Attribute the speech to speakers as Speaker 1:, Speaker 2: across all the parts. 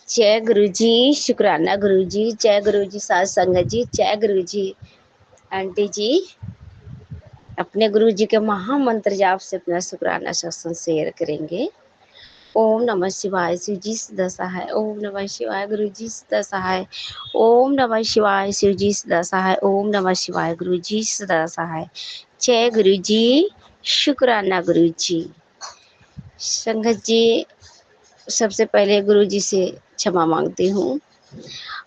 Speaker 1: जय गुरु जी। शुक्राना गुरु जी। जय गुरु जी। साध संगत जी, जय गुरु जी। आंटी जी अपने गुरु जी के महामंत्र जाप से अपना शुक्राना सत्संग शेयर करेंगे। ओम नमः शिवाय। शिव जी सदा सहाय। ओम नमः शिवाय। गुरु जी सदा सहाय। ओम नमः शिवाय। शिव जी सदा सहाय। ओम नमः शिवाय। गुरु जी सदा सहाय। जय गुरु जी। शुक्राना गुरु जी। संगत जी, सबसे पहले गुरु जी से क्षमा मांगती हूँ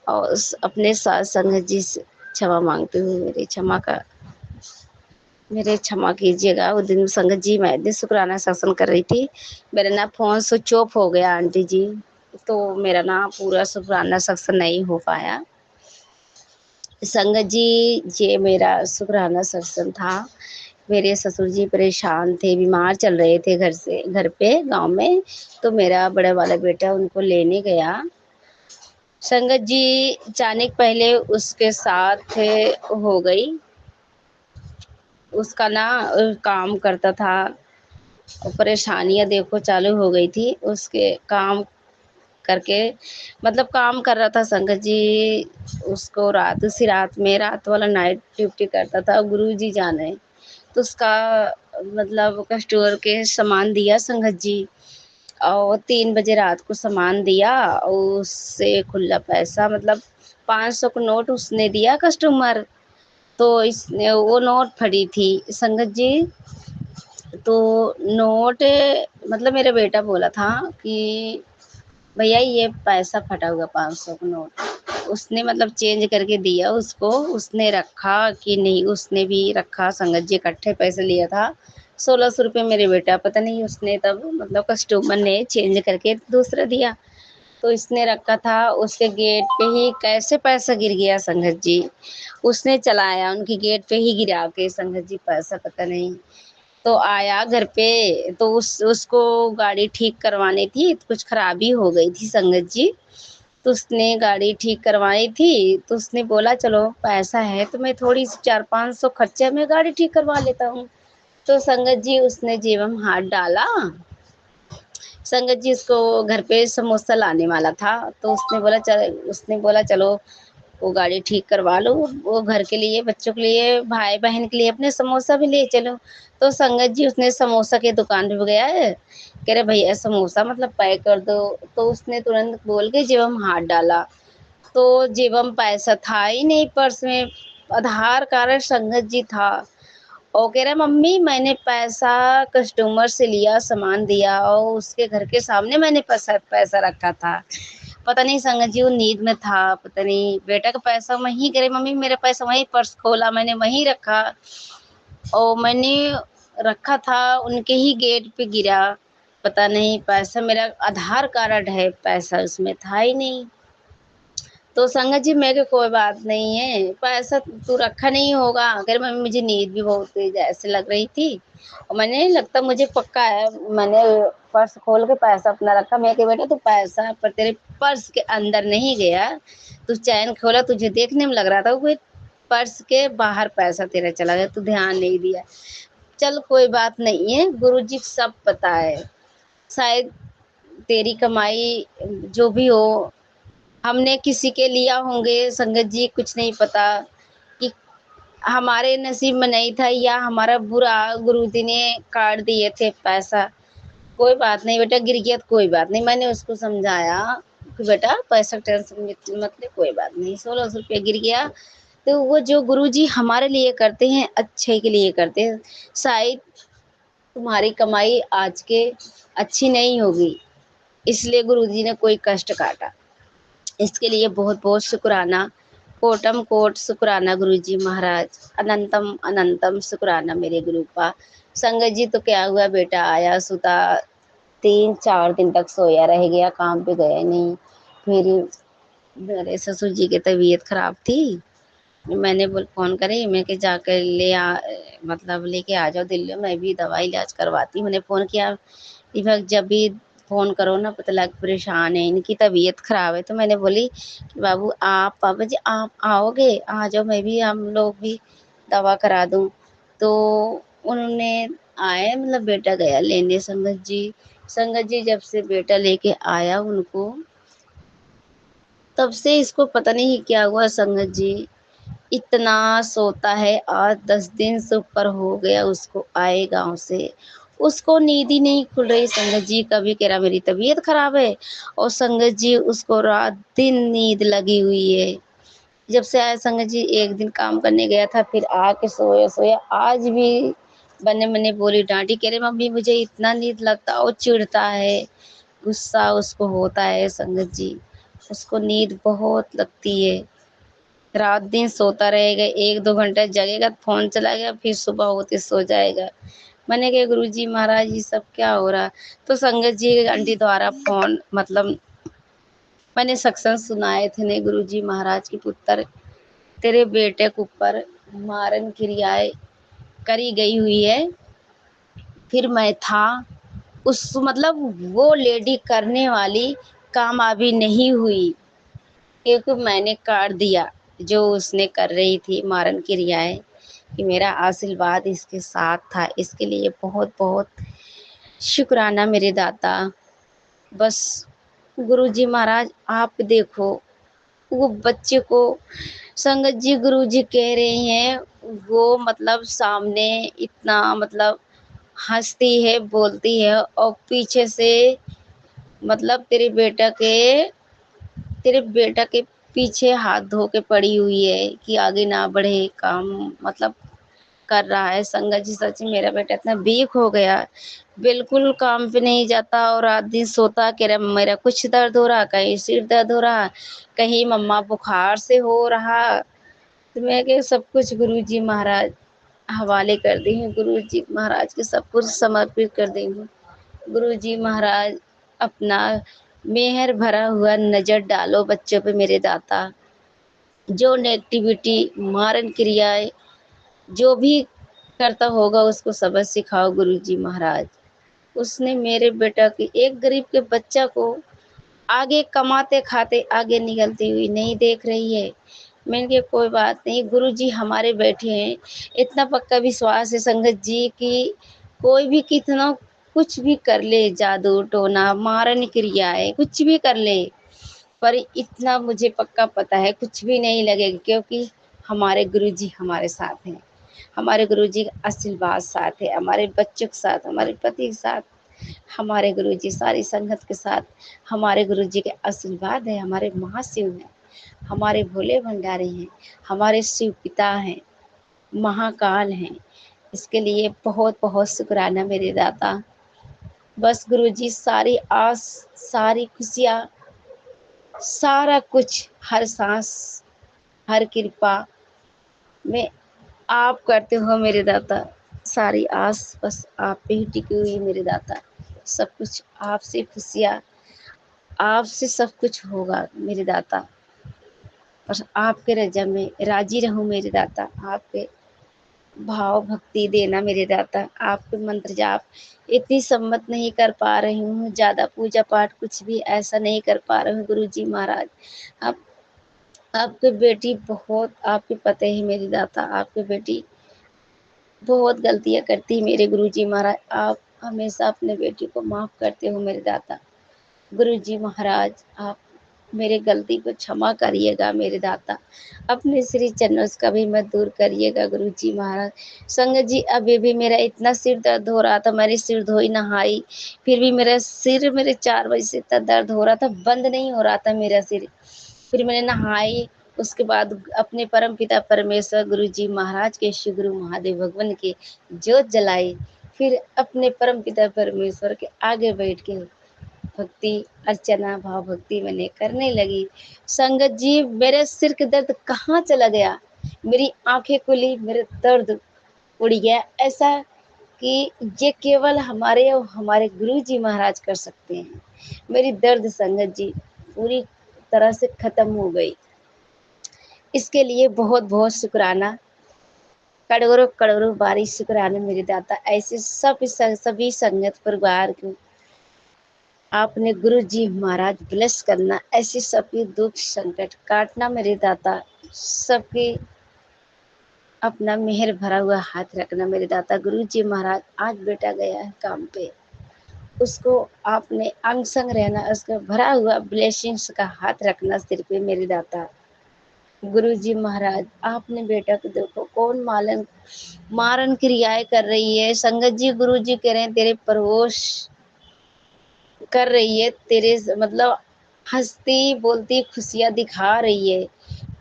Speaker 1: और अपने साथ संगत जी से क्षमा मांगती हूँ। मेरे क्षमा कीजिएगा। वो दिन संगत जी मैं दिन शुक्राना सत्संग कर रही थी, मेरा ना फ़ोन स्विच ऑफ हो गया आंटी जी, तो मेरा ना पूरा शुक्राना सत्संग नहीं हो पाया। संगत जी, ये मेरा शुक्राना सत्संग था। मेरे ससुर जी परेशान थे, बीमार चल रहे थे घर पे गांव में, तो मेरा बड़ा वाला बेटा उनको लेने गया। संगत जी जाने के पहले उसके साथ हो गई। उसका ना काम करता था, परेशानियां देखो चालू हो गई थी उसके काम करके, मतलब काम कर रहा था संगत जी। उसको उसी रात वाला नाइट ड्यूटी करता था, गुरु जी जाने। तो उसका मतलब कस्टोर के सामान दिया संगत जी, और 3 बजे रात को सामान दिया और उससे खुला पैसा मतलब 500 का नोट उसने दिया कस्टमर। तो इसने वो नोट फटी थी संगत जी। तो नोट मतलब मेरा बेटा बोला था कि भैया ये पैसा फटा हुआ 500 का नोट। उसने मतलब चेंज करके दिया उसको, उसने रखा कि नहीं, उसने भी रखा। संगत जी इकट्ठे पैसे लिया था 1600 रुपये मेरे बेटा, पता नहीं उसने तब मतलब कस्टमर ने चेंज करके दूसरा दिया, तो इसने रखा था। उसके गेट पे ही कैसे पैसा गिर गया संगत जी। उसने चलाया उनकी गेट पे ही गिरा के संगत जी पैसा, पता नहीं। तो आया घर पे, तो उसको गाड़ी ठीक करवानी थी, तो कुछ खराबी हो गई थी संगत जी। तो उसने गाड़ी ठीक करवाई थी, तो उसने बोला चलो पैसा है तो मैं थोड़ी सी 400-500 खर्चे में गाड़ी ठीक करवा लेता हूँ। तो संगत जी उसने जेब में हाथ डाला। संगत जी उसको घर पे समोसा लाने वाला था, तो उसने बोला चलो वो गाड़ी ठीक करवा लो, वो घर के लिए, बच्चों के लिए, भाई बहन के लिए अपने समोसा भी ले चलो। तो संगत जी उसने समोसा की दुकान पे गया है, कह रहे भैया समोसा मतलब पैक कर दो। तो उसने तुरंत बोल के जेब में हाथ डाला, तो जेब में पैसा था ही नहीं, पर्स में आधार कार्ड संगत जी था। और कह रहा मम्मी मैंने पैसा कस्टमर से लिया, सामान दिया और उसके घर के सामने मैंने पैसा पैसा रखा था। पता नहीं संगत जी वो नींद में था, पता नहीं बेटा का पैसा वहीं, करे मम्मी मेरा पैसा वहीं, पर्स खोला मैंने वहीं रखा, और मैंने रखा था उनके ही गेट पे गिरा। पता नहीं पैसा, मेरा आधार कार्ड है, पैसा उसमें था ही नहीं। तो संगत जी मैं कि कोई बात नहीं है, पैसा तू रखा नहीं होगा। अगर मम्मी मुझे नींद भी बहुत तेज ऐसे लग रही थी, और मैंने लगता मुझे पक्का है मैंने पर्स खोल के पैसा अपना रखा। मैं कि बेटा तू पैसा पर तेरे पर्स के अंदर नहीं गया, तू चैन खोला, तुझे देखने में लग रहा था कोई पर्स के बाहर पैसा तेरा चला गया, तू ध्यान नहीं दिया। चल कोई बात नहीं है, गुरु जी को सब पता है, शायद तेरी कमाई जो भी हो हमने किसी के लिया होंगे संगत जी, कुछ नहीं पता कि हमारे नसीब में नहीं था या हमारा बुरा गुरुजी ने काट दिए थे पैसा। कोई बात नहीं बेटा, गिर गया तो कोई बात नहीं, मैंने उसको समझाया कि बेटा पैसा टेंशन मत ले, कोई बात नहीं, 1600 रुपया गिर गया। तो वो जो गुरुजी हमारे लिए करते हैं अच्छे के लिए करते हैं। शायद तुम्हारी कमाई आज के अच्छी नहीं होगी, इसलिए गुरुजी ने कोई कष्ट काटा, इसके लिए बहुत बहुत शुक्राना, कोटम कोट शुक्राना गुरुजी महाराज, अनंतम अनंतम शुक्राना मेरे गुरु का। संगत जी तो क्या हुआ, बेटा आया सुता, 3-4 दिन तक सोया रह गया, काम पे गया नहीं। फिर मेरे ससुर जी की तबीयत खराब थी, मैंने बोल फ़ोन करे, मैं कि जाकर मतलब लेके आ जाओ दिल्ली, मैं भी दवाई इलाज करवाती। मैंने फ़ोन किया, इधर जब भी फ़ोन करो ना पता लग परेशान है, इनकी तबीयत ख़राब है। तो मैंने बोली कि बाबू आप, पापा जी आप आओगे, आ जाओ, मैं भी, हम लोग भी दवा करा दूँ। तो उन्होंने आए, मतलब बेटा गया लेने संगत जी। संगत जी जब से बेटा लेके आया उनको, तब से इसको पता नहीं क्या हुआ संगत जी, इतना सोता है। आज 10 दिन से ऊपर हो गया उसको आए गाँव से, उसको नींद ही नहीं खुल रही संगत जी। कभी कह रहा मेरी तबीयत खराब है, और संगत जी उसको रात दिन नींद लगी हुई है। जब से आया संगत जी, एक दिन काम करने गया था, फिर आके सोया सोया। आज भी बने बने बोली डांटी, कह रहे मम्मी मुझे इतना नींद लगता, और चिढ़ता है, गुस्सा उसको होता है संगत जी। उसको नींद बहुत लगती है, रात दिन सोता रहेगा, 1-2 घंटा जगेगा, फोन चलाएगा, फिर सुबह होते सो जाएगा। मैंने कहा गुरुजी महाराज ये सब क्या हो रहा। तो संगत जी आंटी द्वारा फोन मतलब मैंने सत्संग सुनाए थे ने, गुरुजी महाराज की पुत्र तेरे बेटे के ऊपर मारन क्रियाएं करी गई हुई है। फिर मैं था उस मतलब वो लेडी करने वाली कामयाबी नहीं हुई, क्योंकि मैंने काट दिया जो उसने कर रही थी मारन क्रियाएं, कि मेरा आशीर्वाद इसके साथ था। इसके लिए बहुत बहुत शुक्राना मेरे दाता। बस गुरुजी महाराज आप देखो वो बच्चे को, संगत जी गुरुजी कह रहे हैं वो मतलब सामने इतना मतलब हंसती है बोलती है, और पीछे से मतलब तेरे बेटा के पीछे हाथ धो के पड़ी हुई है कि आगे ना बढ़े काम मतलब कर रहा है। संगत जी सच में मेरा बेटा इतना वीक हो गया, बिल्कुल काम पे नहीं जाता, और रात दिन सोता, कह रहा मेरा कुछ दर्द हो रहा, कहीं सिर दर्द हो रहा, कहीं मम्मा बुखार से हो रहा। तो मैं के सब कुछ गुरु जी महाराज हवाले कर दी हूँ, गुरु जी महाराज के सब कुछ समर्पित कर दी हूँ। गुरु जी महाराज अपना मेहर भरा हुआ नजर डालो बच्चों पे मेरे दाता। जो नेगेटिविटी मारन क्रियाएं जो भी करता होगा उसको सबक सिखाओ गुरुजी महाराज। उसने मेरे बेटा की एक गरीब के बच्चा को आगे कमाते खाते आगे निकलती हुई नहीं देख रही है। मैंने कहा कोई बात नहीं, गुरुजी हमारे बैठे हैं, इतना पक्का विश्वास है संगत जी कि कोई भी कितना कुछ भी कर ले, जादू टोना मारन क्रियाएं कुछ भी कर ले, पर इतना मुझे पक्का पता है कुछ भी नहीं लगेगा, क्योंकि हमारे गुरुजी हमारे साथ हैं। हमारे गुरुजी का आशीर्वाद साथ है, हमारे बच्चों के साथ, हमारे पति के साथ, हमारे गुरुजी सारी संगत के साथ। हमारे गुरुजी के आशीर्वाद है, हमारे महाशिव हैं, हमारे भोले भंडारी हैं, हमारे शिव पिता हैं, महाकाल हैं। इसके लिए बहुत बहुत शुक्राना मेरे दाता। बस गुरुजी सारी आस, सारी खुशियाँ, सारा कुछ, हर सांस, हर कृपा में आप करते हो मेरे दाता। सारी आस बस आप पे ही टिकी हुई है मेरे दाता। सब कुछ आपसे खुशियाँ, आपसे सब कुछ होगा मेरे दाता। बस आपके रजा में राजी रहूं मेरे दाता। आपके भाव भक्ति देना मेरे दाता। आपके मंत्र जाप इतनी सम्मत नहीं कर पा रही हूँ, ज़्यादा पूजा पाठ कुछ भी ऐसा नहीं कर पा रही हूँ गुरु जी महाराज। आप आपकी बेटी बहुत, आपके पते है मेरी दाता, आपकी बेटी बहुत गलतियाँ करती है मेरे गुरुजी महाराज। आप हमेशा अपने बेटी को माफ़ करते हो मेरे दाता। गुरुजी महाराज आप मेरे गलती को क्षमा करिएगा मेरे दाता। अपने श्री चरणों से कभी मत दूर करिएगा गुरुजी महाराज। संगत जी अभी भी मेरा इतना सिर दर्द हो रहा था, मैंने सिर धोई नहाई, फिर भी मेरा सिर मेरे 4 बजे से इतना दर्द हो रहा था, बंद नहीं हो रहा था मेरा सिर। फिर मैंने नहाई, उसके बाद अपने परम पिता परमेश्वर गुरु जी महाराज के श्री गुरु महादेव भगवान के जोत जलाई। फिर अपने परम पिता परमेश्वर के आगे बैठ के भक्ति अर्चना भाव भक्ति मैंने करने लगी। संगत जी मेरे सिर के दर्द कहाँ चला गया, मेरी आंखें खुली, मेरे दर्द उड़ गया। ऐसा कि ये केवल हमारे और हमारे गुरु जी महाराज कर सकते हैं। मेरी दर्द संगत जी पूरी तरह से खत्म हो गई। इसके लिए बहुत बहुत शुक्राना, करोड़ों करोड़ों बारी शुक्राना मेरे दाता। ऐसे सभी संगत परिवार को आपने गुरु जी महाराज ब्लेस करना, ऐसे सबके दुख संकट काटना मेरे दाता। सबके अपना मेहर भरा हुआ हाथ रखना मेरे दाता। गुरु जी महाराज आज बेटा गया है काम पे, उसको आपने अंग संग रहना, उसका भरा हुआ ब्लेसिंग्स का हाथ रखना सिर पे मेरे दाता। गुरुजी महाराज आपने बेटा को देखो कौन मालन मारन क्रियाएं कर रही है। संगत जी गुरुजी कह रहे हैं तेरे परवोश कर रही है, तेरे मतलब हंसती बोलती खुशियां दिखा रही है,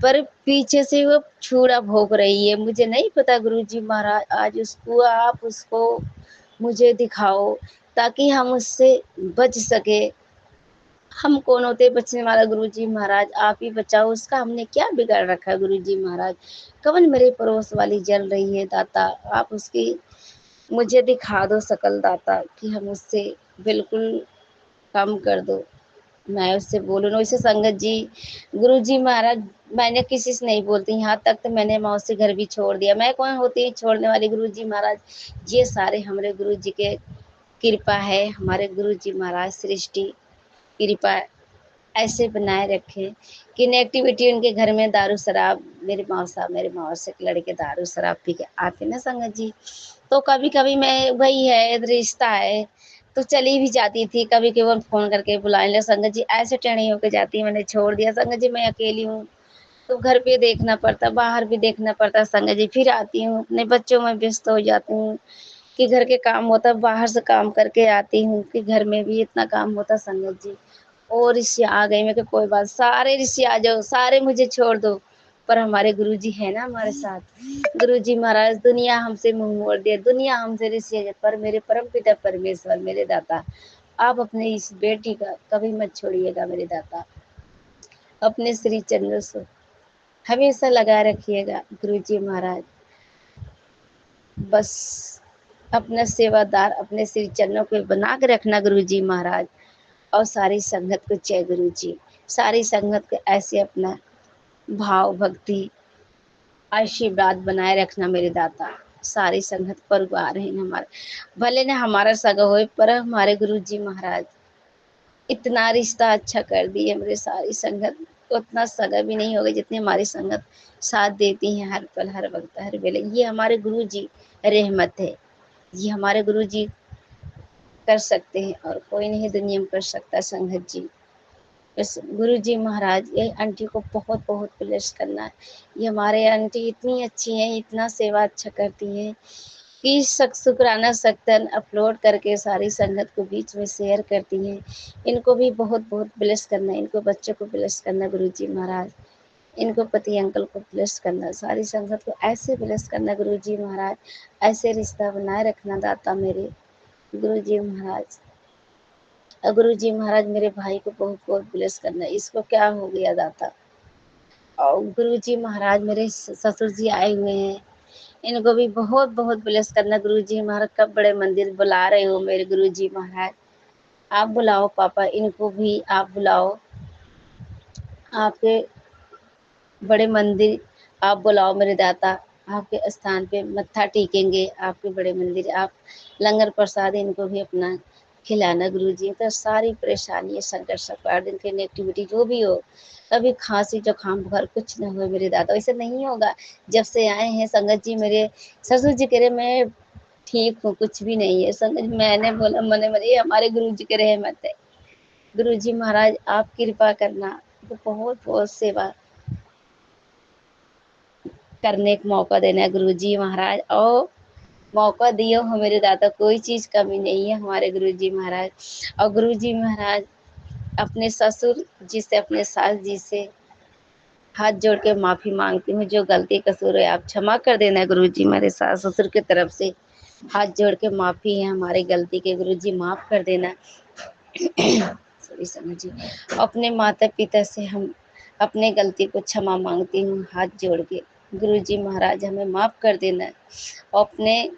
Speaker 1: पर पीछे से वो छुरा भोग रही है। मुझे नहीं पता गुरुजी महाराज, आज उसको आप उसको मुझे दिखाओ ताकि हम उससे बच सके। हम कौन होते बचने वाला गुरुजी महाराज, आप ही बचाओ उसका, हमने क्या बिगाड़ रखा है गुरुजी महाराज। कवन मेरे पड़ोस वाली जल रही है दाता, आप उसकी मुझे दिखा दो शकल दाता कि हम उससे बिल्कुल कम कर दो, मैं उससे बोलूँ ना। वैसे संगत जी गुरुजी महाराज मैंने किसी से नहीं बोलती, यहाँ तक तो मैंने मौसी घर भी छोड़ दिया। मैं कौन होती है छोड़ने वाली गुरुजी महाराज, ये सारे हमारे गुरुजी के कृपा है। हमारे गुरुजी महाराज सृष्टि कृपा ऐसे बनाए रखें कि नेगेटिविटी उनके घर में दारू शराब, मेरे मौसा के लड़के दारू शराब पी के आते ना संगत जी, तो कभी कभी मैं वही है रिश्ता है तो चली भी जाती थी। कभी केवल फोन करके बुलाने लगे संगत जी, ऐसे टेढ़ी होके जाती, मैंने छोड़ दिया संगत जी। मैं अकेली हूँ तो घर पे देखना पड़ता, बाहर भी देखना पड़ता संगत जी। फिर आती हूँ अपने बच्चों में व्यस्त हो जाती हूँ कि घर के काम होता, बाहर से काम करके आती हूँ कि घर में भी इतना काम होता संगत जी। और ऋषि आ गए, मैं कि कोई बात, सारे ऋषि आ जाओ, सारे मुझे छोड़ दो, पर हमारे गुरुजी है ना हमारे साथ। गुरुजी महाराज दुनिया हमसे मुंह मोड़ दे, दुनिया हमसे ऋषि है, पर मेरे परम पिता परमेश्वर मेरे दाता आप अपने इस बेटी का कभी मत छोड़िएगा मेरे दाता। अपने श्री चंद्र से हमेशा लगा रखिएगा गुरुजी महाराज। बस अपना सेवादार अपने श्री चरणों को बना के रखना गुरुजी महाराज। और सारी संगत को जय गुरु जी। सारी संगत को ऐसे अपना भाव भक्ति आशीर्वाद बनाए रखना मेरे दाता। सारी संगत परिवार है हमारे, भले ने हमारा सगा हो पर हमारे गुरु जी महाराज इतना रिश्ता अच्छा कर दिए मेरे सारी संगत, उतना सगा भी नहीं होगा जितनी हमारी संगत साथ देती है हर पल हर वक्त हर वेले। ये हमारे गुरु जी रहमत है, ये हमारे गुरु जी कर सकते हैं और कोई नहीं दुनिया में कर सकता संगत जी। बस गुरु जी महाराज ये आंटी को बहुत बहुत ब्लेस करना है। ये हमारे आंटी इतनी अच्छी हैं, इतना सेवा अच्छा करती हैं कि शुक्राना सख्तन अपलोड करके सारी संगत को बीच में शेयर करती हैं। इनको भी बहुत बहुत ब्लेस करना है, इनको बच्चों को ब्लेस करना गुरु जी महाराज, इनको पति अंकल को ब्लेस करना, सारी संगत को ऐसे ब्लेस करना गुरु जी महाराज। ऐसे रिश्ता बनाए रखना दाता मेरे गुरु जी महाराज। गुरु जी महाराज मेरे भाई को बहुत बहुत ब्लेस करना, इसको क्या हो गया दाता। और गुरु जी महाराज मेरे ससुर जी आए हुए हैं, इनको भी बहुत बहुत ब्लेस करना गुरु जी महाराज। कब बड़े मंदिर बुला रहे हो मेरे गुरु जी महाराज, आप बुलाओ पापा, इनको भी आप बुलाओ, आपके बड़े मंदिर आप बुलाओ मेरे दाता। आपके स्थान पे मत्था टेकेंगे, आपके बड़े मंदिर आप लंगर प्रसाद इनको भी अपना खिलाना गुरु जी। तो सारी परेशानी संकट सपाट दिन की नेगेटिविटी जो भी हो, कभी खांसी जुकाम बुखार कुछ ना हो मेरे दादा, वैसे नहीं होगा। जब से आए हैं संगत जी मेरे ससुर जी कह रहे मैं ठीक हूँ कुछ भी नहीं है संगत जी। मैंने बोला मने मने ये हमारे गुरु जी के रहमत है। गुरु जी महाराज आप कृपा करना, तो बहुत बहुत सेवा करने का मौका देना है गुरु जी महाराज। और मौका दियो हो मेरे दादा, कोई चीज़ कमी नहीं है हमारे गुरु जी महाराज। और गुरु जी महाराज अपने ससुर जी से अपने सास जी से हाथ जोड़ के माफ़ी मांगती हूँ, जो गलती कसूर है आप क्षमा कर देना गुरु जी। मेरे सास ससुर की तरफ से हाथ जोड़ के माफ़ी है हमारी गलती के गुरु जी, माफ़ कर देना। सॉरी समझिए। अपने माता पिता से हम अपने गलती को क्षमा मांगती हूँ हाथ जोड़ के गुरु जी महाराज, हमें माफ़ कर देना। अपने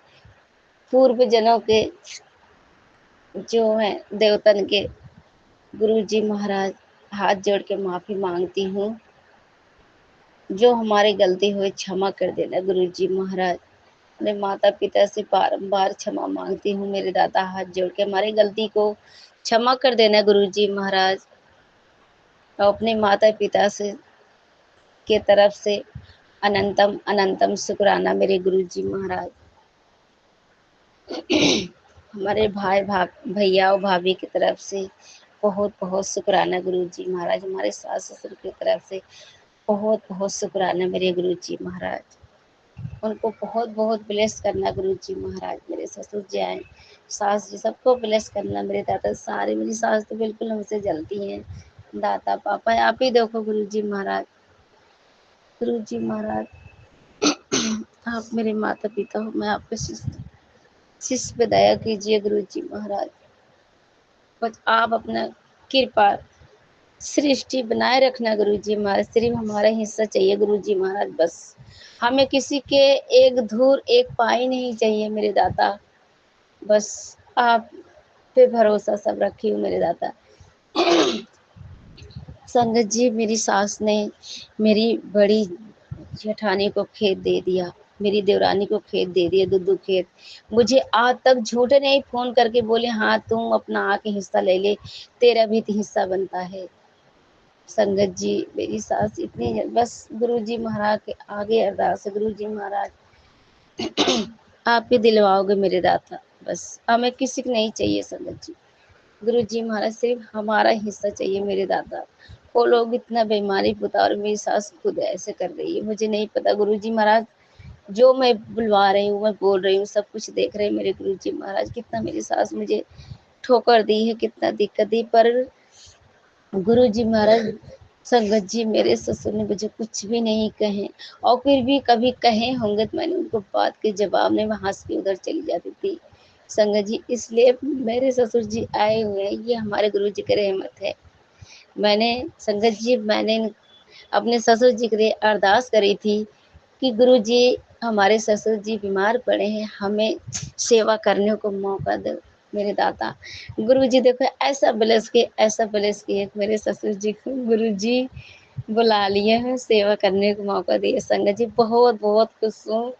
Speaker 1: पूर्व जनों के जो है देवतन के गुरु जी महाराज हाथ जोड़ के माफ़ी मांगती हूँ, जो हमारी गलती हुई क्षमा कर देना गुरु जी महाराज। अपने माता पिता से बारंबार क्षमा मांगती हूँ मेरे दादा, हाथ जोड़ के हमारी गलती को क्षमा कर देना गुरु जी महाराज। और अपने माता पिता से के तरफ से अनंतम अनंतम शुक्राना मेरे गुरु जी महाराज। हमारे भैया और भाभी की तरफ से बहुत बहुत शुक्राना गुरु जी महाराज। हमारे सास ससुर की तरफ से बहुत बहुत शुक्राना मेरे गुरु जी महाराज। उनको बहुत बहुत ब्लेस करना गुरु जी महाराज। मेरे ससुर जी आए, सास जी, सबको ब्लेस करना। मेरे दादा सारे, मेरी सास तो बिल्कुल हमसे जलती हैं। दादा पापा आप ही देखो गुरु जी महाराज। गुरु जी महाराज आप मेरे माता पिता हो, मैं आपके शिष्य पे दया कीजिए गुरु जी महाराज। बस आप अपना कृपा सृष्टि बनाए रखना गुरु जी महाराज। सिर्फ हमारा हिस्सा चाहिए गुरु जी महाराज, बस हमें किसी के एक धूर एक पाई नहीं चाहिए मेरे दाता। बस आप पे भरोसा सब रखी हूँ मेरे दाता। संगत जी, मेरी सास ने मेरी बड़ी जेठानी को खेत दे दिया, मेरी देवरानी को खेत दे दिया, दो खेत। मुझे आज तक झूठे नहीं फोन करके बोले हाँ तुम अपना आके हिस्सा ले ले, तेरा भी तो हिस्सा बनता है। संगत जी, मेरी सास इतनी, बस गुरु जी महाराज के आगे अरदास है। गुरु जी महाराज आप ही दिलवाओगे मेरे दाता, बस हमें किसी को नहीं चाहिए संगत जी। गुरु जी महाराज सिर्फ हमारा हिस्सा चाहिए मेरे दादा। वो लोग इतना बेईमानी पुता, और मेरी सास खुद ऐसे कर रही है, मुझे नहीं पता गुरु जी महाराज। जो मैं बुलवा रही हूँ, मैं बोल रही हूँ, सब कुछ देख रहे हैं मेरे गुरु जी महाराज। कितना मेरी सास मुझे ठोकर दी है, कितना दिक्कत दी, पर गुरु जी महाराज, संगत जी, मेरे ससुर ने मुझे कुछ भी नहीं कहे, और फिर भी कभी कहे होंगे तो मैंने उनको बात के जवाब में मैं हंस के उधर चली जाती थी संगत जी। इसलिए मेरे ससुर जी आए हुए हैं, ये हमारे गुरु जी की रहमत है। मैंने संगत जी, मैंने अपने ससुर जी के लिए अरदास करी थी कि गुरु जी, हमारे ससुर जी बीमार पड़े हैं, हमें सेवा करने को मौका दो मेरे दाता। गुरु जी देखो ऐसा ब्लेस किए, ऐसा ब्लेस किए मेरे ससुर जी को गुरु जी बुला लिए हैं, सेवा करने को मौका दिए। संगत जी बहुत बहुत खुश हूँ।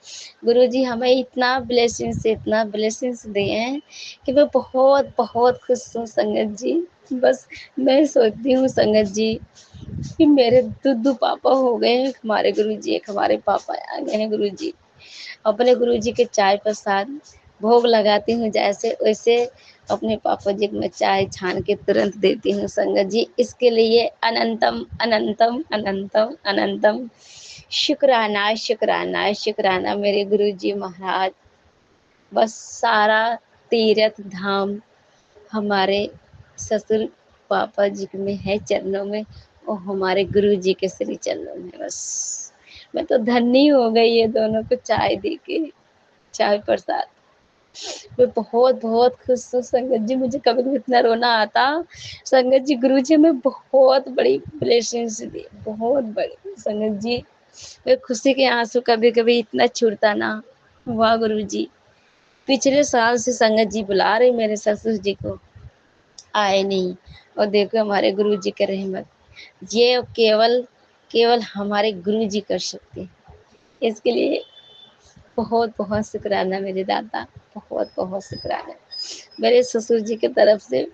Speaker 1: गुरु जी हमें इतना ब्लेसिंग्स दिए हैं कि मैं बहुत बहुत खुश हूँ संगत जी। बस मैं सोचती हूँ संगत जी कि मेरे दुद्दू पापा हो गए हैं हमारे गुरु जी, एक हमारे पापा आ गए हैं गुरु जी। अपने गुरु जी के चाय प्रसाद भोग लगाती हूँ जैसे वैसे, अपने पापा जी को मैं चाय छान के तुरंत देती हूँ संगत जी। इसके लिए अनंतम अनंतम अनंतम अनंतम शुक्राना शुक्राना शुक्राना मेरे गुरु जी महाराज। बस सारा तीर्थ धाम हमारे ससुर पापा जी में है चरणों में, और हमारे गुरु जी के श्री चरणों में। बस मैं तो धन्य हो गई ये दोनों को चाय दे के, चाय प्रसाद। मैं बहुत बहुत खुश हूँ संगत जी। मुझे कभी कभी इतना रोना आता संगत जी, गुरु जी हमें बहुत बड़ी ब्लेसिंग्स दी, बहुत बड़ी संगत जी। मैं खुशी के आंसू कभी कभी इतना छूटता ना, वाह गुरु जी। पिछले साल से संगत जी बुला रहे मेरे ससुर जी को, आए नहीं। और देखो हमारे गुरु जी की रहमत, ये केवल केवल हमारे गुरु जी कर सकते हैं। इसके लिए बहुत बहुत शुक्राना मेरे दादा, बहुत बहुत शुक्राना मेरे ससुर जी की तरफ से,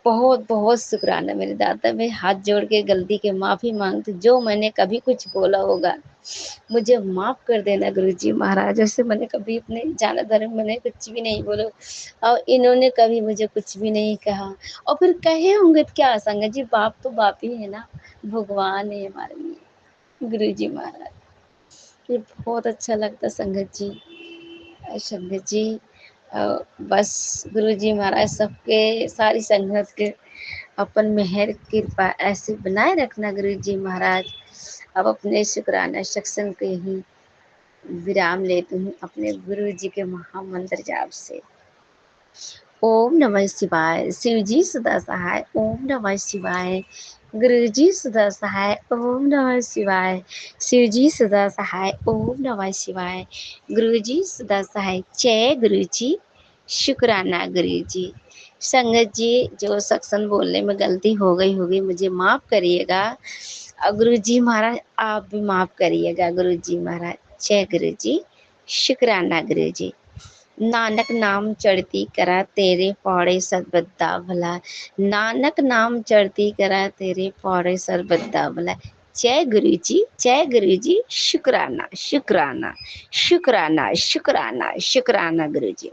Speaker 1: बहुत बहुत शुक्राना मेरे दादा। मैं हाथ जोड़ के गलती के माफ़ी मांगती, जो मैंने कभी कुछ बोला होगा मुझे माफ़ कर देना गुरु जी महाराज। ऐसे मैंने कभी अपने जाना धर्म मैंने कुछ भी नहीं बोला, और इन्होंने कभी मुझे कुछ भी नहीं कहा। और फिर कहे होंगे तो क्या संगत जी, बाप तो बाप ही है ना, भगवान है हमारे लिए गुरु जी महाराज। ये बहुत अच्छा लगता संगत जी। संगत जी बस गुरु जी महाराज सबके, सारी संगत के अपन मेहर कृपा ऐसे बनाए रखना गुरु जी महाराज। अब अपने शुक्राना सत्संग के ही विराम लेती हूँ अपने गुरु जी के महामंत्र जाप से। ओम नमः शिवाय। शिव जी सदा सहाय। ओम नमः शिवाय। गुरु जी सदा सहाय। ओम नमः शिवाय। शिव जी सदा सहाय। ओम नमः शिवाय। गुरु जी सदा सहाय। जय गुरु जी। शुक्राना गुरु जी। संगत जी, जो सत्संग बोलने में गलती हो गई होगी मुझे माफ़ करिएगा, और गुरु जी महाराज आप भी माफ़ करिएगा गुरु जी महाराज। जय गुरु जी। शुक्राना गुरु जी। नानक नाम चढ़ती करा तेरे पौड़े सरबत्ता भला। नानक नाम चढ़ती करा तेरे पौड़े सरबत्ता भला। जय गुरु जी। जय गुरु जी। शुक्राना शुक्राना शुक्राना शुक्राना शुक्राना गुरु जी।